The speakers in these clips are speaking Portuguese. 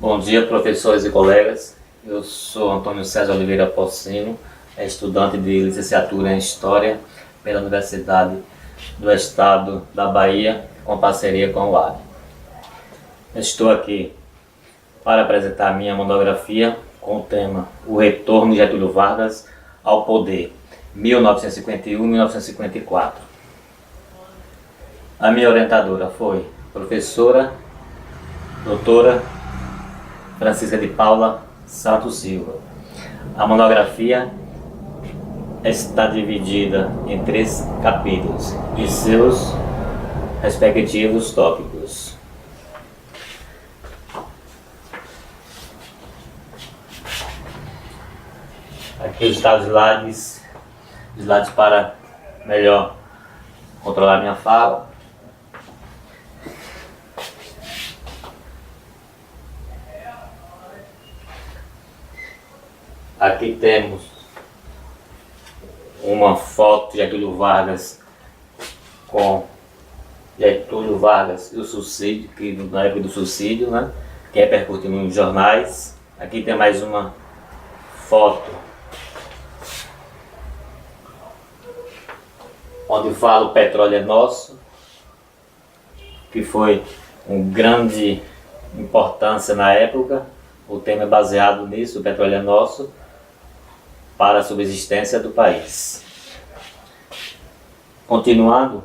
Bom dia, professores e colegas. Eu sou Antônio César Oliveira Porcino, estudante de licenciatura em História pela Universidade do Estado da Bahia, com parceria com a UAB. Estou aqui para apresentar minha monografia com o tema O Retorno de Getúlio Vargas ao Poder, 1951-1954. A minha orientadora foi professora doutora Francisca de Paula Santos Silva. A monografia está dividida em 3 capítulos e seus respectivos tópicos. Aqui estão os slides para melhor controlar minha fala. Aqui temos uma foto de Getúlio Vargas com Getúlio Vargas e o suicídio, que na época do suicídio, né, que repercutiu nos jornais. Aqui tem mais uma foto onde fala o petróleo é nosso, que foi uma grande importância na época. O tema é baseado nisso, o petróleo é nosso, para a subsistência do país. Continuando,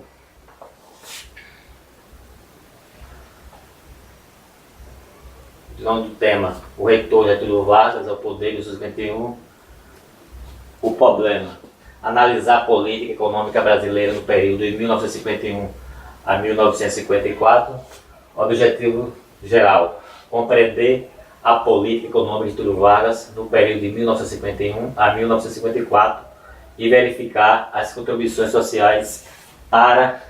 onde o tema o retorno de Getúlio Vargas ao poder em 1951, o problema, analisar a política econômica brasileira no período de 1951 a 1954, objetivo geral, compreender a política econômica de Getúlio Vargas no período de 1951 a 1954 e verificar as contribuições sociais para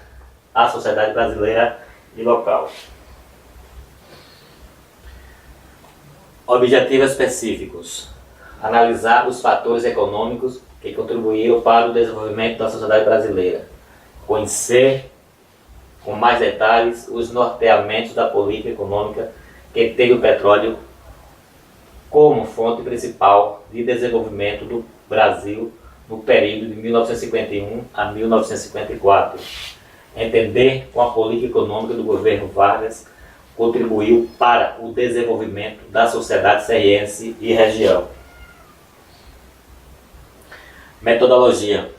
a sociedade brasileira e local. Objetivos específicos: analisar os fatores econômicos que contribuíram para o desenvolvimento da sociedade brasileira, conhecer com mais detalhes os norteamentos da política econômica que teve o petróleo como fonte principal de desenvolvimento do Brasil no período de 1951 a 1954. Entender como a política econômica do governo Vargas contribuiu para o desenvolvimento da sociedade cearense e região. Metodologia.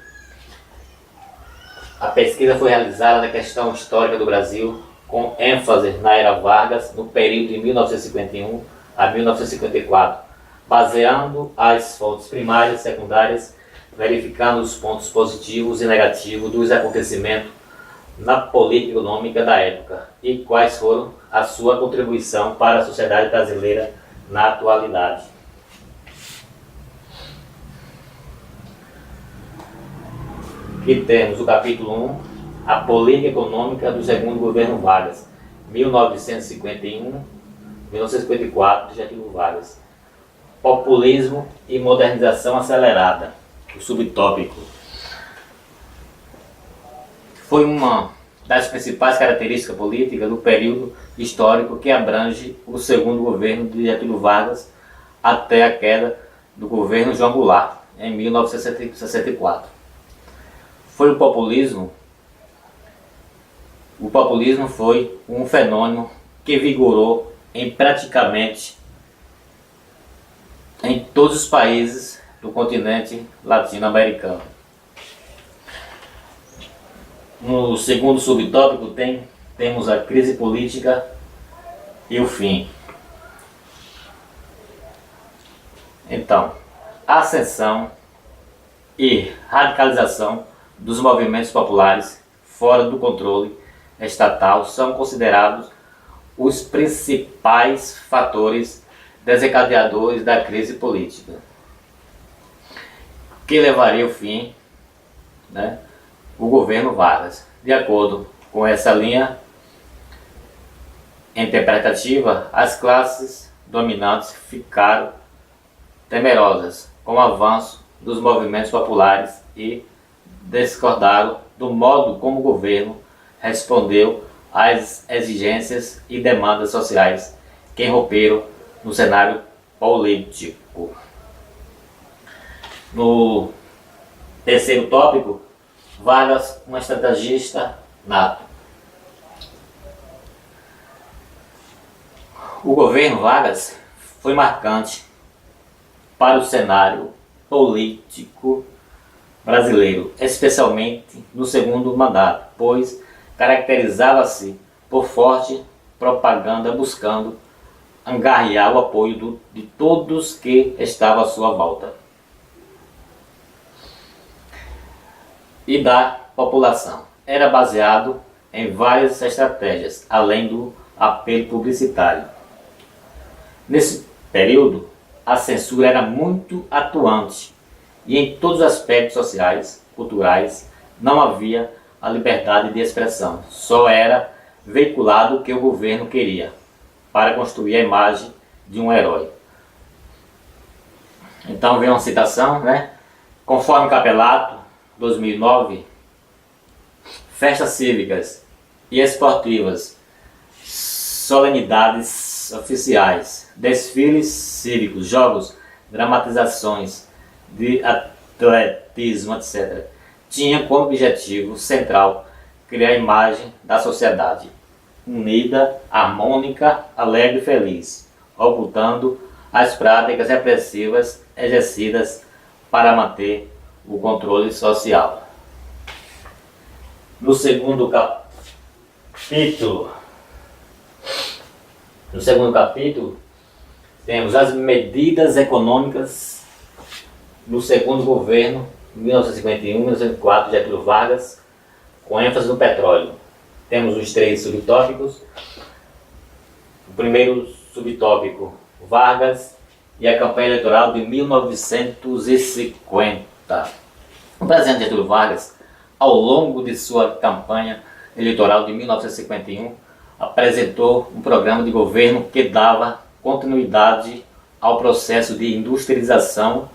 A pesquisa foi realizada na questão histórica do Brasil, com ênfase na era Vargas, no período de 1951 a 1954, baseando as fontes primárias e secundárias, verificando os pontos positivos e negativos dos acontecimentos na política econômica da época e quais foram a sua contribuição para a sociedade brasileira na atualidade. Aqui temos o capítulo 1, a política econômica do segundo governo Vargas, 1951-1954, de Getúlio Vargas. Populismo e modernização acelerada. O subtópico: foi uma das principais características políticas do período histórico que abrange o segundo governo de Getúlio Vargas até a queda do governo João Goulart, em 1964. Foi o populismo. O populismo foi um fenômeno que vigorou em praticamente em todos os países do continente latino-americano. No segundo subtópico temos a crise política e o fim. Então, a ascensão e radicalização dos movimentos populares fora do controle estatal são considerados os principais fatores desencadeadores da crise política, que levaria ao fim, o governo Vargas. De acordo com essa linha interpretativa, as classes dominantes ficaram temerosas com o avanço dos movimentos populares e discordaram do modo como o governo respondeu às exigências e demandas sociais que romperam no cenário político. No terceiro tópico, Vargas, um estrategista nato. O governo Vargas foi marcante para o cenário político brasileiro, especialmente no segundo mandato, pois caracterizava-se por forte propaganda buscando angariar o apoio de todos que estavam à sua volta e da população. Era baseado em várias estratégias, além do apelo publicitário. Nesse período, a censura era muito atuante e em todos os aspectos sociais, culturais, não havia a liberdade de expressão. Só era veiculado o que o governo queria para construir a imagem de um herói. Então vem uma citação, né? Conforme Capelato, 2009, festas cívicas e esportivas, solenidades oficiais, desfiles cívicos, jogos, dramatizações de atletismo, etc., tinha como objetivo central criar a imagem da sociedade unida, harmônica, alegre e feliz, ocultando as práticas repressivas exercidas para manter o controle social. No segundo capítulo, temos as medidas econômicas no segundo governo, 1951-1954, Getúlio Vargas, com ênfase no petróleo. Temos os 3 subtópicos. O primeiro subtópico, Vargas e a campanha eleitoral de 1950. O presidente Getúlio Vargas, ao longo de sua campanha eleitoral de 1951, apresentou um programa de governo que dava continuidade ao processo de industrialização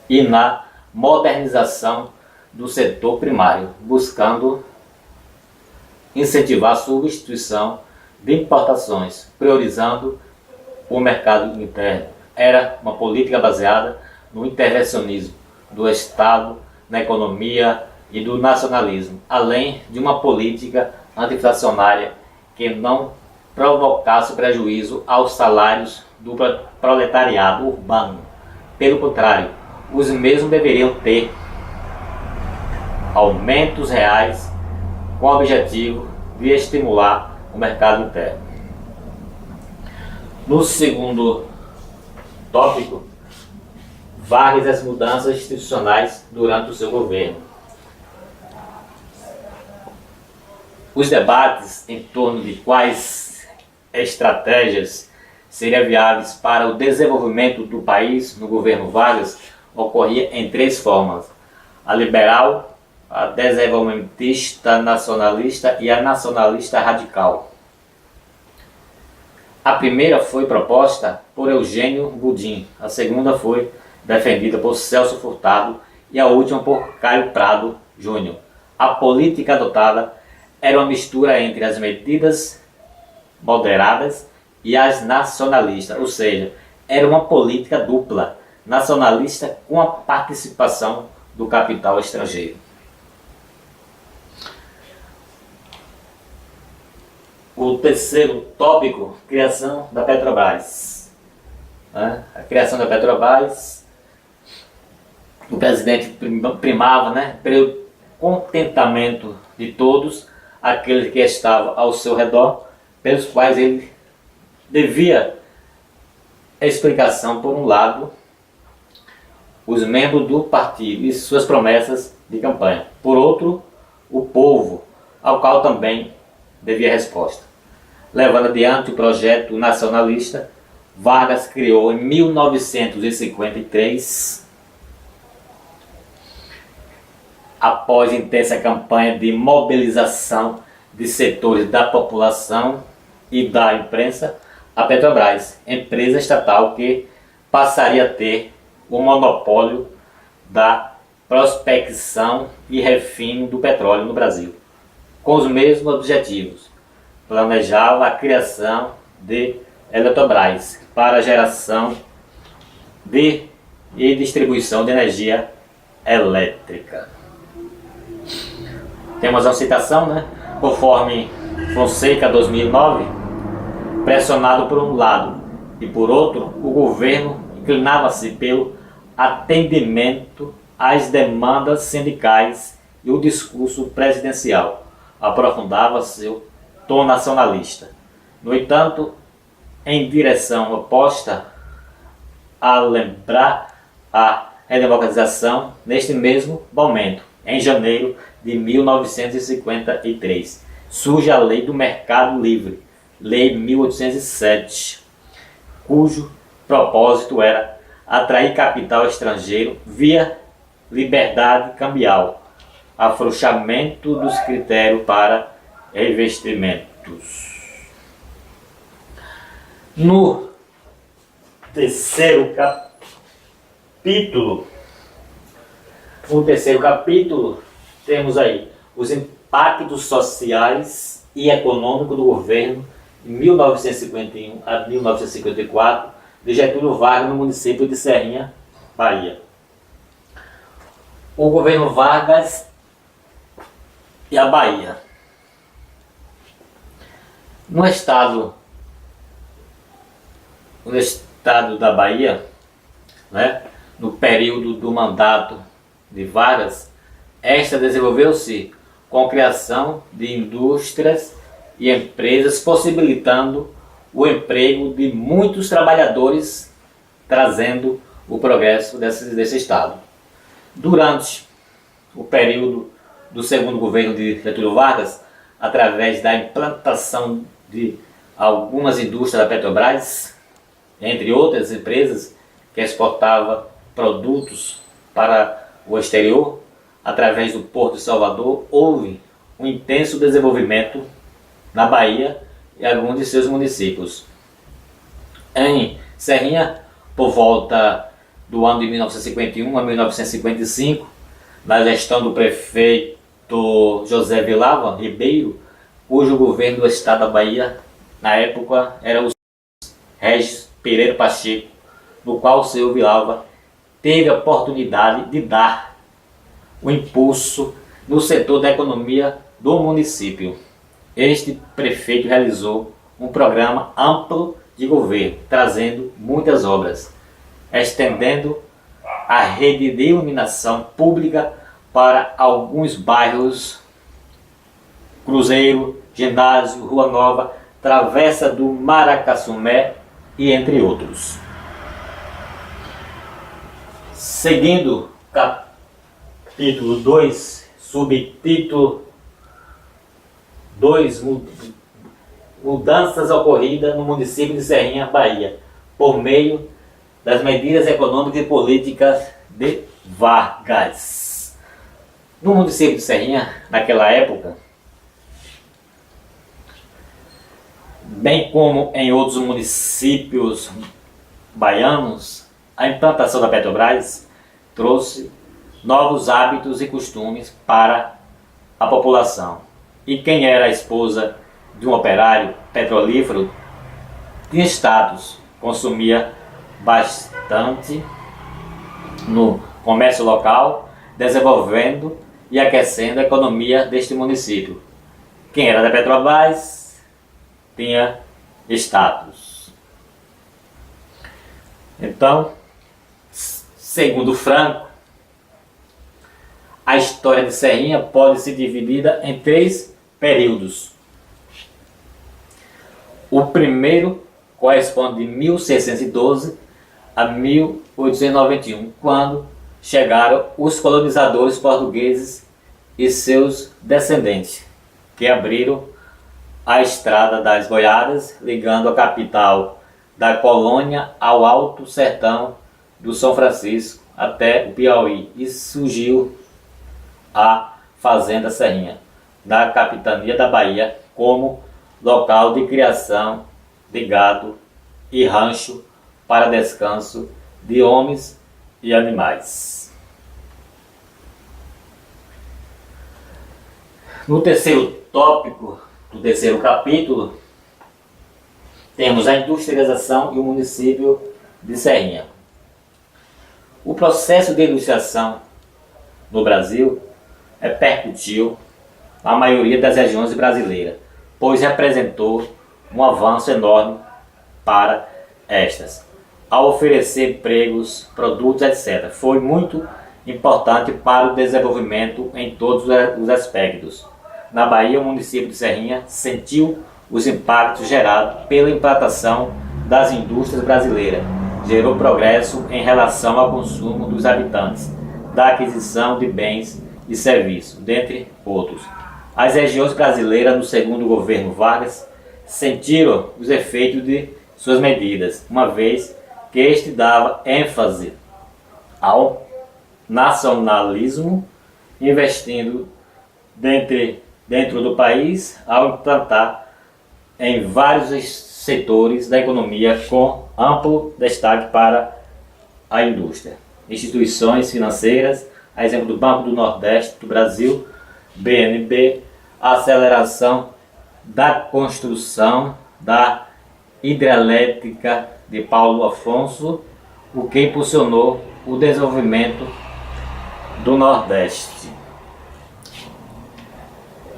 e na modernização do setor primário, buscando incentivar a substituição de importações, priorizando o mercado interno. Era uma política baseada no intervencionismo do Estado na economia e do nacionalismo, além de uma política anti-inflacionária que não provocasse prejuízo aos salários do proletariado urbano. Pelo contrário, os mesmos deveriam ter aumentos reais com o objetivo de estimular o mercado interno. No segundo tópico, Vargas e as mudanças institucionais durante o seu governo. Os debates em torno de quais estratégias seriam viáveis para o desenvolvimento do país no governo Vargas ocorria em 3 formas: a liberal, a desenvolvimentista nacionalista e a nacionalista radical. A primeira foi proposta por Eugênio Goulden, a segunda foi defendida por Celso Furtado e a última por Caio Prado Júnior. A política adotada era uma mistura entre as medidas moderadas e as nacionalistas, ou seja, era uma política dupla, nacionalista com a participação do capital estrangeiro. O terceiro tópico, criação da Petrobras. A criação da Petrobras, o presidente primava, pelo contentamento de todos aqueles que estavam ao seu redor, pelos quais ele devia explicação, por um lado, os membros do partido e suas promessas de campanha, por outro, o povo, ao qual também devia resposta. Levando adiante o projeto nacionalista, Vargas criou em 1953, após intensa campanha de mobilização de setores da população e da imprensa, a Petrobras, empresa estatal que passaria a ter o monopólio da prospecção e refino do petróleo no Brasil. Com os mesmos objetivos, planejava a criação de Eletrobras para geração e distribuição de energia elétrica. Temos uma citação, né? Conforme Fonseca 2009, pressionado por um lado e por outro, o governo inclinava-se pelo atendimento às demandas sindicais e o discurso presidencial aprofundava seu tom nacionalista. No entanto, em direção oposta a lembrar a redemocratização, neste mesmo momento, em janeiro de 1953, surge a Lei do Mercado Livre, Lei 1807, cujo propósito era atrair capital estrangeiro via liberdade cambial, afrouxamento dos critérios para investimentos. No terceiro capítulo, temos aí os impactos sociais e econômicos do governo de 1951 a 1954 de Getúlio Vargas no município de Serrinha, Bahia. O governo Vargas e a Bahia. No estado da Bahia, né, no período do mandato de Vargas, esta desenvolveu-se com a criação de indústrias e empresas, possibilitando o emprego de muitos trabalhadores, trazendo o progresso desse estado. Durante o período do segundo governo de Getúlio Vargas, através da implantação de algumas indústrias da Petrobras, entre outras empresas que exportavam produtos para o exterior, através do Porto de Salvador, houve um intenso desenvolvimento na Bahia e alguns de seus municípios. Em Serrinha, por volta do ano de 1951 a 1955, na gestão do prefeito José Vilava Ribeiro, cujo governo do estado da Bahia, na época, era o Regis Pereira Pacheco, no qual o seu Vilava teve a oportunidade de dar o impulso no setor da economia do município. Este prefeito realizou um programa amplo de governo, trazendo muitas obras, estendendo a rede de iluminação pública para alguns bairros: Cruzeiro, Ginásio, Rua Nova, Travessa do Maracassumé e entre outros. Seguindo capítulo 2, subtítulo 2, mudanças ocorridas no município de Serrinha, Bahia, por meio das medidas econômicas e políticas de Vargas. No município de Serrinha, naquela época, bem como em outros municípios baianos, a implantação da Petrobras trouxe novos hábitos e costumes para a população. E quem era a esposa de um operário petrolífero tinha status, consumia bastante no comércio local, desenvolvendo e aquecendo a economia deste município. Quem era da Petrobras tinha status. Então, segundo Franco, a história de Serrinha pode ser dividida em 3 períodos. O primeiro corresponde de 1612 a 1891, quando chegaram os colonizadores portugueses e seus descendentes, que abriram a Estrada das Boiadas, ligando a capital da colônia ao Alto Sertão do São Francisco até o Piauí, e surgiu a Fazenda Serrinha, da capitania da Bahia, como local de criação de gado e rancho para descanso de homens e animais. No terceiro tópico do terceiro capítulo, temos a industrialização e o município de Serrinha. O processo de industrialização no Brasil repercutiu na maioria das regiões brasileiras, pois representou um avanço enorme para estas, ao oferecer empregos, produtos, etc. Foi muito importante para o desenvolvimento em todos os aspectos. Na Bahia, o município de Serrinha sentiu os impactos gerados pela implantação das indústrias brasileiras. Gerou progresso em relação ao consumo dos habitantes, da aquisição de bens e serviços, dentre outros. As regiões brasileiras, no segundo governo Vargas, sentiram os efeitos de suas medidas, uma vez que este dava ênfase ao nacionalismo, investindo dentro do país ao implantar em vários setores da economia com amplo destaque para a indústria. Instituições financeiras, a exemplo do Banco do Nordeste do Brasil, BNB, a aceleração da construção da hidrelétrica de Paulo Afonso, o que impulsionou o desenvolvimento do Nordeste.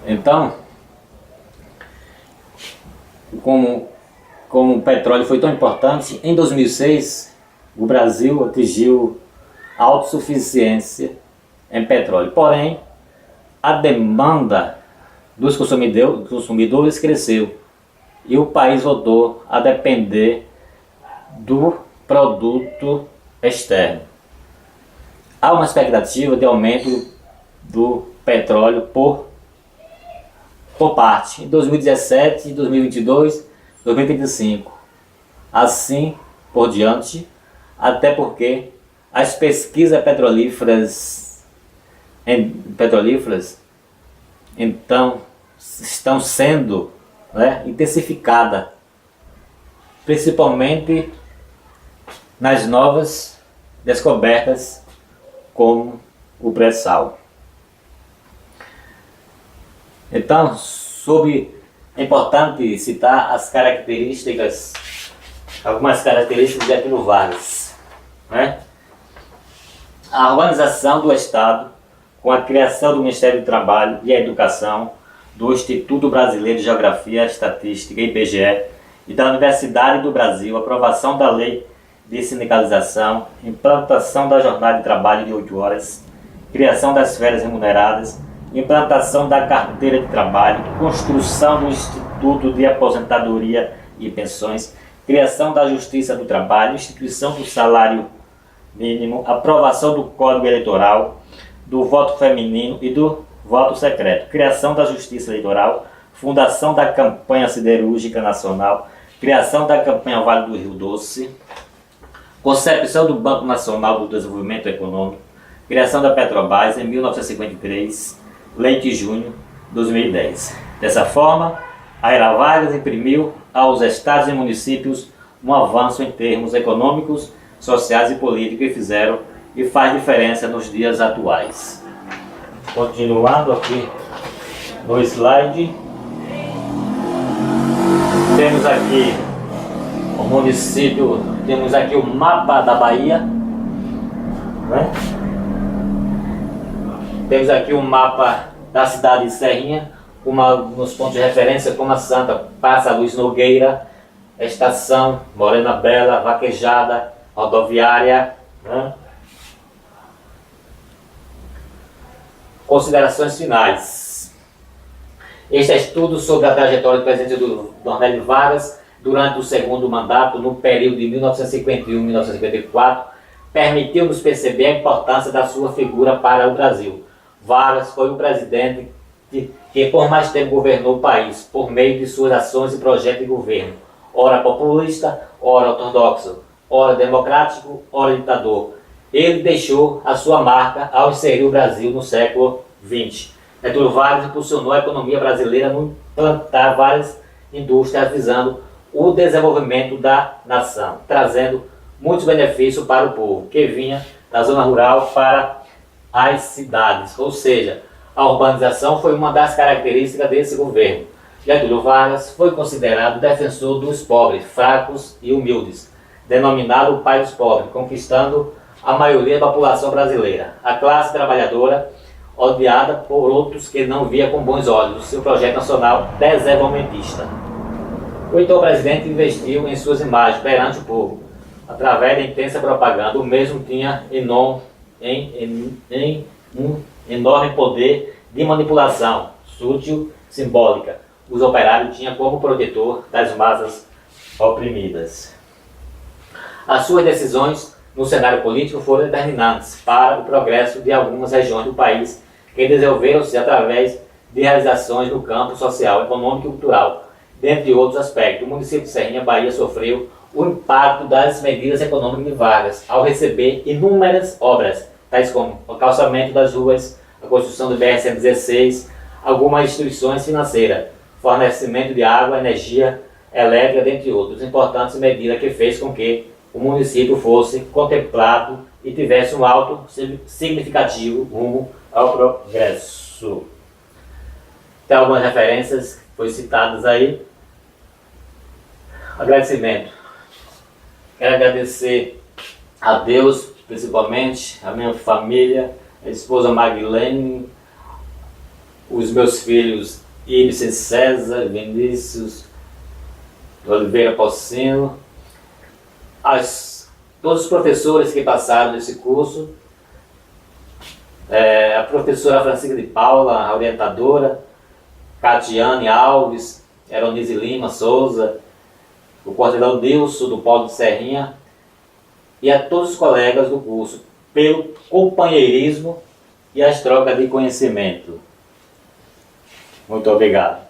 Então, como o petróleo foi tão importante, em 2006 o Brasil atingiu autossuficiência em petróleo. Porém, a demanda dos consumidores cresceu e o país voltou a depender do produto externo. Há uma expectativa de aumento do petróleo por parte em 2017, 2022, 2025, assim por diante, até porque as pesquisas petrolíferas então estão sendo intensificadas, principalmente nas novas descobertas como o pré-sal. Então, é importante citar algumas características de Getúlio Vargas, A organização do Estado, com a criação do Ministério do Trabalho e a Educação, do Instituto Brasileiro de Geografia e Estatística, IBGE, e da Universidade do Brasil, aprovação da Lei de Sindicalização, implantação da jornada de trabalho de 8 horas, criação das férias remuneradas, implantação da carteira de trabalho, construção do Instituto de Aposentadoria e Pensões, criação da Justiça do Trabalho, instituição do salário mínimo, aprovação do Código Eleitoral, do voto feminino e do voto secreto, criação da Justiça Eleitoral, fundação da Campanha Siderúrgica Nacional, criação da Campanha Vale do Rio Doce, concepção do Banco Nacional do Desenvolvimento Econômico, criação da Petrobras em 1953, Lei de junho de 2010. Dessa forma, a Era Vargas imprimiu aos estados e municípios um avanço em termos econômicos, sociais e políticos e faz diferença nos dias atuais. Continuando aqui no slide, temos aqui o município, temos aqui o mapa da Bahia, Temos aqui um mapa da cidade de Serrinha, nos pontos de referência como a Santa Praça Luiz Nogueira, Estação, Morena Bela, Vaquejada, Rodoviária. Considerações finais. Este é estudo sobre a trajetória do presidente do Dornélio Vargas durante o segundo mandato, no período de 1951 e 1954, permitiu-nos perceber a importância da sua figura para o Brasil. Vargas foi o presidente que por mais tempo governou o país, por meio de suas ações e projetos de governo, ora populista, ora ortodoxo, ora democrático, ora ditador. Ele deixou a sua marca ao inserir o Brasil no século XX. Getúlio Vargas impulsionou a economia brasileira no implantar várias indústrias visando o desenvolvimento da nação, trazendo muitos benefícios para o povo, que vinha da zona rural para as cidades. Ou seja, a urbanização foi uma das características desse governo. Getúlio Vargas foi considerado defensor dos pobres, fracos e humildes, denominado o pai dos pobres, conquistando a maioria da população brasileira. A classe trabalhadora, odiada por outros que não via com bons olhos o seu projeto nacional desenvolvimentista. O então presidente investiu em suas imagens perante o povo, através da intensa propaganda. O mesmo tinha um enorme poder de manipulação, sutil, simbólica. Os operários tinham como protetor das massas oprimidas. As suas decisões no cenário político foram determinantes para o progresso de algumas regiões do país, que desenvolveram-se através de realizações no campo social, econômico e cultural. Dentre outros aspectos, o município de Serrinha, Bahia, sofreu o impacto das medidas econômicas de Vargas, ao receber inúmeras obras, tais como o calçamento das ruas, a construção do BR-116, algumas instituições financeiras, fornecimento de água, energia elétrica, dentre outras importantes medidas que fez com que o município fosse contemplado e tivesse um alto significativo rumo ao progresso. Tem algumas referências que foram citadas aí. Agradecimento. Quero agradecer a Deus, principalmente, a minha família, a esposa Marilene, os meus filhos Ibsen César, Vinícius Oliveira Pocino, todos os professores que passaram nesse curso, a professora Francisca de Paula, a orientadora, Catiane Alves, Eronise Lima Souza, o coordenador Nilson do Polo de Serrinha, e a todos os colegas do curso, pelo companheirismo e as trocas de conhecimento. Muito obrigado.